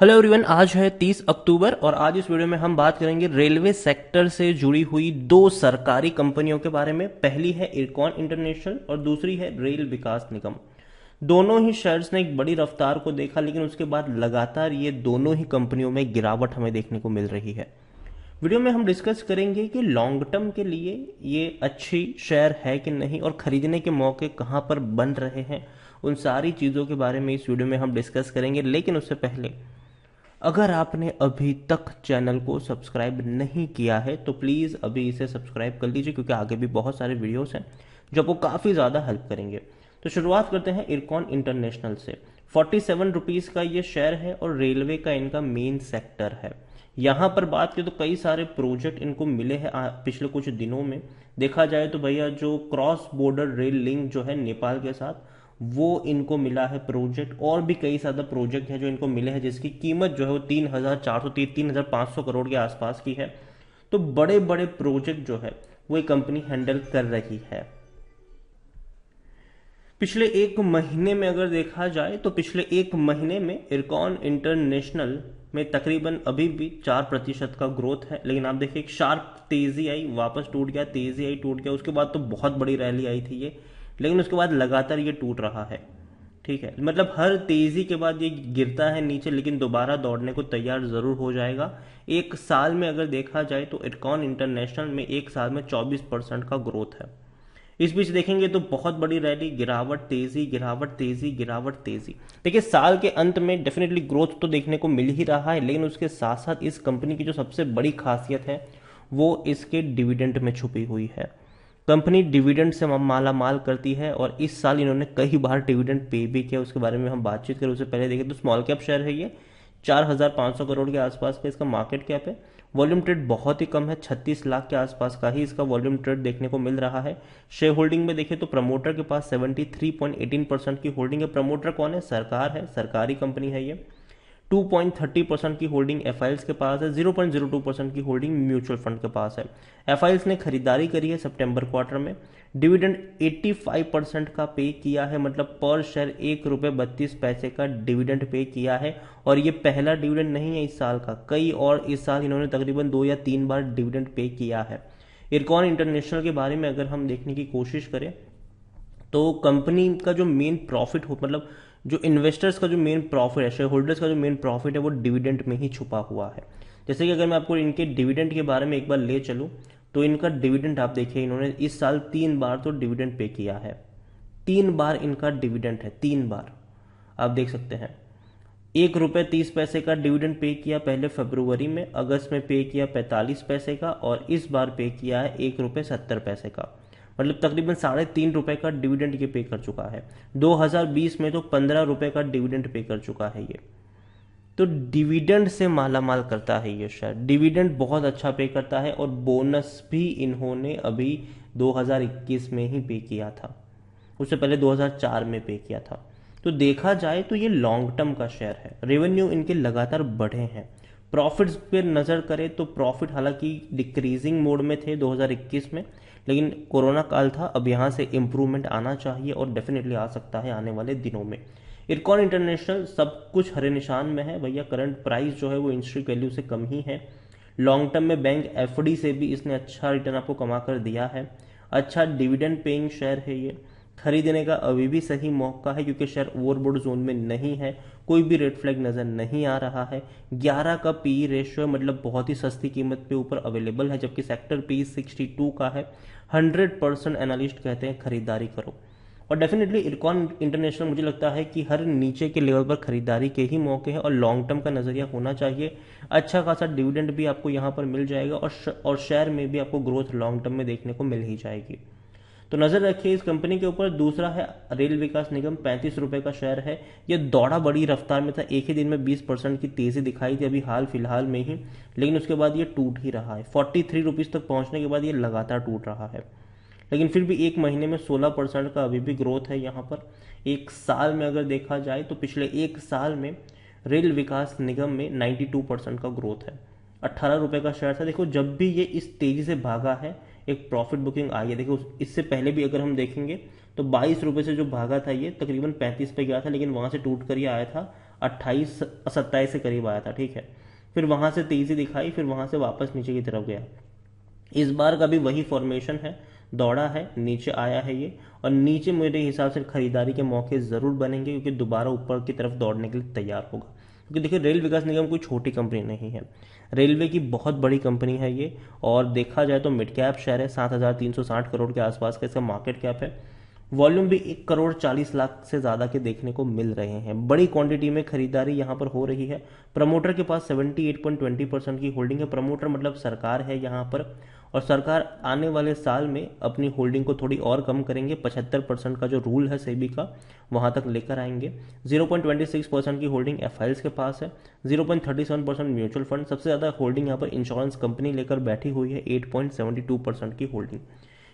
Hello everyone, आज है 30 अक्टूबर और आज इस वीडियो में हम बात करेंगे रेलवे सेक्टर से जुड़ी हुई दो सरकारी कंपनियों के बारे में। पहली है इरकॉन इंटरनेशनल और दूसरी है रेल विकास निगम। दोनों ही शेयर्स ने एक बड़ी रफ्तार को देखा, लेकिन उसके बाद लगातार ये दोनों ही कंपनियों में गिरावट हमें देखने को मिल रही है। वीडियो में हम डिस्कस करेंगे कि लॉन्ग टर्म के लिए ये अच्छी शेयर है कि नहीं और खरीदने के मौके कहां पर बन रहे हैं। उन सारी चीज़ों के बारे में इस वीडियो में हम डिस्कस करेंगे, लेकिन उससे पहले अगर आपने अभी तक चैनल को सब्सक्राइब नहीं किया है तो प्लीज़ अभी इसे सब्सक्राइब कर लीजिए, क्योंकि आगे भी बहुत सारे वीडियोस हैं जो आपको काफ़ी ज़्यादा हेल्प करेंगे। तो शुरुआत करते हैं इरकॉन इंटरनेशनल से। 47 रुपीज़ का ये शेयर है और रेलवे का इनका मेन सेक्टर है। यहाँ पर बात करें तो कई सारे प्रोजेक्ट इनको मिले हैं पिछले कुछ दिनों में। देखा जाए तो भैया जो क्रॉस बॉर्डर रेल लिंक जो है नेपाल के साथ, वो इनको मिला है प्रोजेक्ट। और भी कई सारे प्रोजेक्ट हैं जो इनको मिले हैं, जिसकी कीमत जो है वो 3,400 3,500 करोड़ के आसपास की है। तो बड़े बड़े प्रोजेक्ट जो है वो ये कंपनी हैंडल कर रही है। पिछले एक महीने में अगर देखा जाए तो पिछले एक महीने में इरकॉन इंटरनेशनल में तकरीबन अभी भी 4% का ग्रोथ है। लेकिन आप देखिए एक शार्प तेजी आई, वापस टूट गया, तेजी आई, टूट गया, उसके बाद तो बहुत बड़ी रैली आई थी ये, लेकिन उसके बाद लगातार ये टूट रहा है। ठीक है, मतलब हर तेजी के बाद ये गिरता है नीचे, लेकिन दोबारा दौड़ने को तैयार जरूर हो जाएगा। एक साल में अगर देखा जाए तो इरकॉन इंटरनेशनल में एक साल में 24% का ग्रोथ है। इस बीच देखेंगे तो बहुत बड़ी रैली, गिरावट, तेजी, गिरावट, तेजी, गिरावट, तेजी। देखिए साल के अंत में डेफिनेटली ग्रोथ तो देखने को मिल ही रहा है, लेकिन उसके साथ साथ इस कंपनी की जो सबसे बड़ी खासियत है वो इसके डिविडेंड में छुपी हुई है। कंपनी डिविडेंड से माला माल करती है और इस साल इन्होंने कई बार डिविडेंड पे भी किया। उसके बारे में हम बातचीत करें उससे पहले देखें तो स्मॉल कैप शेयर है ये, 4,500 करोड़ के आसपास का इसका मार्केट कैप है। वॉल्यूम ट्रेड बहुत ही कम है, 36 लाख के आसपास का ही इसका वॉल्यूम ट्रेड देखने को मिल रहा है। शेयर होल्डिंग में देखें तो प्रमोटर के पास 73.18% की होल्डिंग है। प्रमोटर कौन है? सरकार है, सरकारी कंपनी है ये। 2.30% की होल्डिंग एफआईएल्स के पास है, 0.02% की होल्डिंग म्यूचुअल फंड के पास है। एफआईएल्स ने खरीदारी करी है सितंबर क्वार्टर में। डिविडेंड 85% का पे किया है, मतलब पर शेयर ₹1.32 का डिविडेंड पे किया है। और ये पहला डिविडेंड नहीं है इस साल का, कई और इस साल इन्होंने तकरीबन 2 या 3 बार डिविडेंड पे किया है। इरकॉन इंटरनेशनल के बारे में अगर हम देखने की कोशिश करें तो कंपनी का जो मेन प्रॉफिट हो, मतलब जो इन्वेस्टर्स का जो मेन प्रॉफिट है, शेयर होल्डर्स का जो मेन प्रॉफिट है, वो डिविडेंड में ही छुपा हुआ है। जैसे कि अगर मैं आपको इनके डिविडेंड के बारे में एक बार ले चलूं तो इनका डिविडेंड आप देखिए, इन्होंने इस साल 3 बार तो डिविडेंड पे किया है। 3 बार इनका डिविडेंड है, 3 बार आप देख सकते हैं। ₹1.30 का डिविडेंड पे किया पहले फरवरी में, अगस्त में पे किया 45 पैसे का, और इस बार पे किया है ₹1.70 का। मतलब तकरीबन ₹3.5 का डिविडेंड ये पे कर चुका है। 2020 में तो ₹15 का डिविडेंड पे कर चुका है ये। तो डिविडेंड से माला माल करता है ये शेयर, डिविडेंड बहुत अच्छा पे करता है। और बोनस भी इन्होंने अभी 2021 में ही पे किया था, उससे पहले 2004 में पे किया था। तो देखा जाए तो ये लॉन्ग टर्म का शेयर है। रेवेन्यू इनके लगातार बढ़े हैं। प्रॉफिट्स पे नज़र करें तो प्रॉफिट हालांकि डिक्रीजिंग मोड में थे 2021 में, लेकिन कोरोना काल था, अब यहाँ से इम्प्रूवमेंट आना चाहिए और डेफिनेटली आ सकता है आने वाले दिनों में। इरकॉन इंटरनेशनल सब कुछ हरे निशान में है भैया। करंट प्राइस जो है वो इंस्ट्री वैल्यू से कम ही है। लॉन्ग टर्म में बैंक एफडी से भी इसने अच्छा रिटर्न आपको कमा कर दिया है। अच्छा डिविडेंड पेइंग शेयर है ये। खरीदने का अभी भी सही मौका है, क्योंकि शेयर ओवरबोर्ड जोन में नहीं है, कोई भी रेड फ्लैग नजर नहीं आ रहा है। 11 का पी रेशियो है, मतलब बहुत ही सस्ती कीमत पे ऊपर अवेलेबल है, जबकि सेक्टर पी 62 का है। 100% एनालिस्ट कहते हैं खरीदारी करो। और डेफिनेटली इरकॉन इंटरनेशनल मुझे लगता है कि हर नीचे के लेवल पर खरीदारी के ही मौके हैं और लॉन्ग टर्म का नजरिया होना चाहिए। अच्छा खासा डिविडेंड भी आपको यहाँ पर मिल जाएगा और शेयर में भी आपको ग्रोथ लॉन्ग टर्म में देखने को मिल ही जाएगी। तो नजर रखिए इस कंपनी के ऊपर। दूसरा है रेल विकास निगम, ₹35 का शेयर है। यह दौड़ा बड़ी रफ्तार में था, एक ही दिन में 20% की तेजी दिखाई थी अभी हाल फिलहाल में ही, लेकिन उसके बाद ये टूट ही रहा है। ₹43 तक पहुंचने के बाद ये लगातार टूट रहा है, लेकिन फिर भी एक महीने में 16% का अभी भी ग्रोथ है यहाँ पर। एक साल में अगर देखा जाए तो पिछले एक साल में रेल विकास निगम में 92% का ग्रोथ है। ₹18 का शेयर था। देखो जब भी ये इस तेजी से भागा है एक प्रॉफिट बुकिंग आई है। देखो इससे पहले भी अगर हम देखेंगे तो ₹22 से जो भागा था ये तकरीबन 35 पे गया था, लेकिन वहां से टूट कर ये आया था 28-27 के करीब आया था, ठीक है। फिर वहां से तेजी दिखाई, फिर वहां से वापस नीचे की तरफ गया। इस बार का भी वही फॉर्मेशन है, दौड़ा है, नीचे आया है ये, और नीचे मेरे हिसाब से खरीदारी के मौके जरूर बनेंगे, क्योंकि दोबारा ऊपर की तरफ दौड़ने के लिए तैयार होगा। क्योंकि देखिए, रेल विकास निगम कोई छोटी कंपनी नहीं है, रेलवे की बहुत बड़ी कंपनी है ये। और देखा जाए तो मिड कैप शेयर है, 7,360 करोड़ के आसपास का इसका मार्केट कैप है। वॉल्यूम भी 1,40,00,000 से ज़्यादा के देखने को मिल रहे हैं। बड़ी क्वांटिटी में खरीदारी यहाँ पर हो रही है। प्रमोटर के पास 78.20% की होल्डिंग है। प्रमोटर मतलब सरकार है यहाँ पर, और सरकार आने वाले साल में अपनी होल्डिंग को थोड़ी और कम करेंगे। 75% का जो रूल है सेबी का, वहां तक लेकर आएंगे। 0.26% की होल्डिंग एफआईएल्स के पास है। 0.37% म्यूचुअल फंड। सबसे ज़्यादा होल्डिंग यहाँ पर इंश्योरेंस कंपनी लेकर बैठी हुई है, 8.72% की होल्डिंग।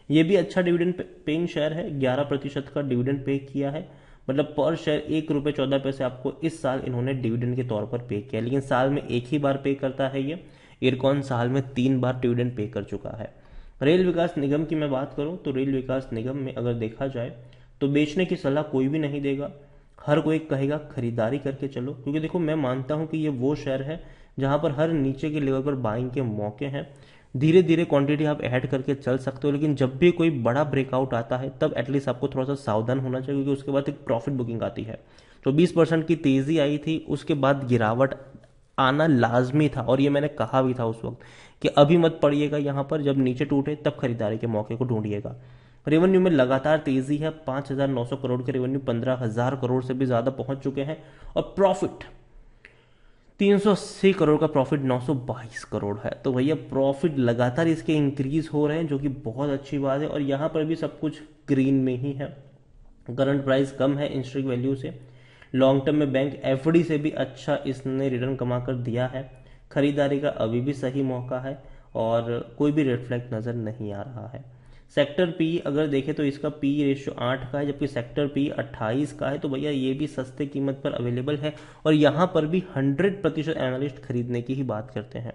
ये भी अच्छा डिविडेंड पेइंग शेयर है, 11% का डिविडेंड पे किया है। मतलब पर शेयर ₹1.14 आपको इस साल इन्होंने डिविडेंड के तौर पर पे किया। लेकिन साल में एक ही बार पे करता है ये, इरकॉन साल में 3 बार डिविडेंड पे कर चुका है। रेल विकास निगम की मैं बात करूं तो रेल विकास निगम में अगर देखा जाए तो बेचने की सलाह कोई भी नहीं देगा, हर कोई कहेगा खरीदारी करके चलो। क्योंकि देखो, मैं मानता हूं कि ये वो शेयर है जहां पर हर नीचे के लेवल पर बाइंग के मौके हैं। धीरे धीरे क्वांटिटी आप ऐड करके चल सकते हो, लेकिन जब भी कोई बड़ा ब्रेकआउट आता है तब एटलीस्ट आपको थोड़ा सा सावधान होना चाहिए, क्योंकि उसके बाद एक प्रॉफिट बुकिंग आती है। तो 20% की तेजी आई थी, उसके बाद गिरावट आना लाजमी था, और ये मैंने कहा भी था उस वक्त कि अभी मत पड़िएगा यहाँ पर, जब नीचे टूटे तब खरीदारी के मौके को ढूंढिएगा। रेवेन्यू में लगातार तेजी है, 5,900 करोड़ के रेवेन्यू 15,000 करोड़ से भी ज्यादा पहुंच चुके हैं। और प्रॉफिट 380 करोड़ का प्रॉफिट 922 करोड़ है। तो भैया प्रॉफिट लगातार इसके इंक्रीज हो रहे हैं, जो कि बहुत अच्छी बात है। और यहाँ पर भी सब कुछ ग्रीन में ही है। करंट प्राइस कम है इंस्ट्रिक वैल्यू से। लॉन्ग टर्म में बैंक एफडी से भी अच्छा इसने रिटर्न कमा कर दिया है। खरीदारी का अभी भी सही मौका है, और कोई भी रेड फ्लैग नजर नहीं आ रहा है। सेक्टर पी अगर देखें तो इसका पी रेशियो 8 का है, जबकि सेक्टर पी 28 का है। तो भैया ये भी सस्ते कीमत पर अवेलेबल है, और यहां पर भी 100% एनालिस्ट खरीदने की ही बात करते हैं,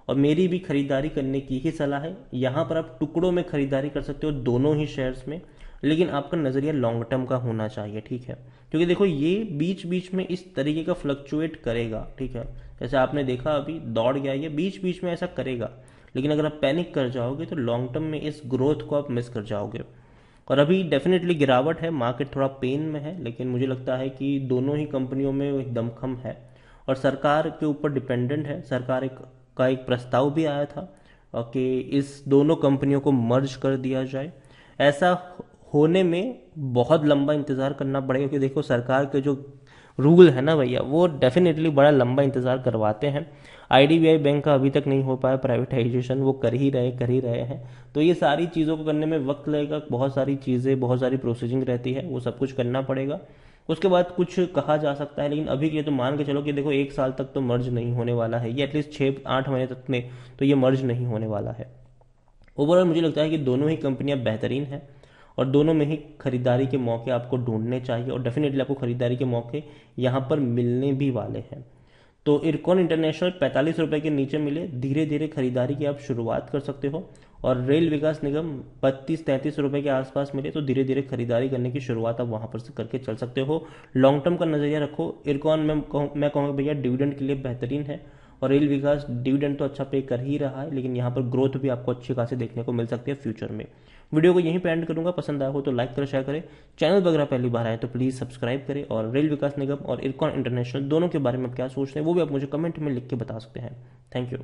और मेरी भी खरीदारी करने की ही सलाह है। यहां पर आप टुकड़ों में खरीदारी कर सकते हो दोनों ही शेयर्स में, लेकिन आपका नजरिया लॉन्ग टर्म का होना चाहिए, ठीक है। क्योंकि देखो, ये बीच बीच में इस तरीके का फ्लक्चुएट करेगा, ठीक है। जैसे आपने देखा अभी दौड़ गया, ये बीच बीच में ऐसा करेगा, लेकिन अगर आप पैनिक कर जाओगे तो लॉन्ग टर्म में इस ग्रोथ को आप मिस कर जाओगे। और अभी डेफिनेटली गिरावट है, मार्केट थोड़ा पेन में है, लेकिन मुझे लगता है कि दोनों ही कंपनियों में एक दमखम है, और सरकार के ऊपर डिपेंडेंट है। सरकार का एक प्रस्ताव भी आया था कि इस दोनों कंपनियों को मर्ज कर दिया जाए। ऐसा होने में बहुत लंबा इंतजार करना पड़ेगा, क्योंकि देखो, सरकार के जो रूल है ना भैया, वो डेफिनेटली बड़ा लंबा इंतजार करवाते हैं। आईडीबीआई बैंक का अभी तक नहीं हो पाया प्राइवेटाइजेशन, वो कर ही रहे हैं। तो ये सारी चीज़ों को करने में वक्त लगेगा, बहुत सारी चीज़ें, बहुत सारी प्रोसेसिंग रहती है, वो सब कुछ करना पड़ेगा। उसके बाद कुछ कहा जा सकता है, लेकिन अभी के लिए तो मान के चलो कि देखो, 1 साल तक तो मर्ज नहीं होने वाला है ये, एटलीस्ट 6-8 महीने तक में तो ये मर्ज नहीं होने वाला है। ओवरऑल मुझे लगता है कि दोनों ही कंपनियां बेहतरीन हैं, और दोनों में ही खरीदारी के मौके आपको ढूंढने चाहिए, और डेफिनेटली आपको खरीदारी के मौके यहाँ पर मिलने भी वाले हैं। तो इरकॉन इंटरनेशनल 45 रुपए के नीचे मिले, धीरे धीरे खरीदारी की आप शुरुआत कर सकते हो। और रेल विकास निगम 32-33 रुपए के आसपास मिले, तो धीरे धीरे खरीदारी करने की शुरुआत आप वहां पर से करके चल सकते हो। लॉन्ग टर्म का नजरिया रखो। इरकॉन में मैं कहूँगा भैया डिविडेंड के लिए बेहतरीन है, और रेल विकास डिविडेंड तो अच्छा पे कर ही रहा है, लेकिन यहाँ पर ग्रोथ भी आपको अच्छी खासी देखने को मिल सकती है फ्यूचर में। वीडियो को यहीं पे एंड करूंगा। पसंद आया हो तो लाइक करें, शेयर करें। चैनल वगैरह पहली बार आए तो प्लीज़ सब्सक्राइब करें। और रेल विकास निगम और इरकॉन इंटरनेशनल दोनों के बारे में आप क्या सोचते हैं वो भी आप मुझे कमेंट में लिख के बता सकते हैं। Thank you.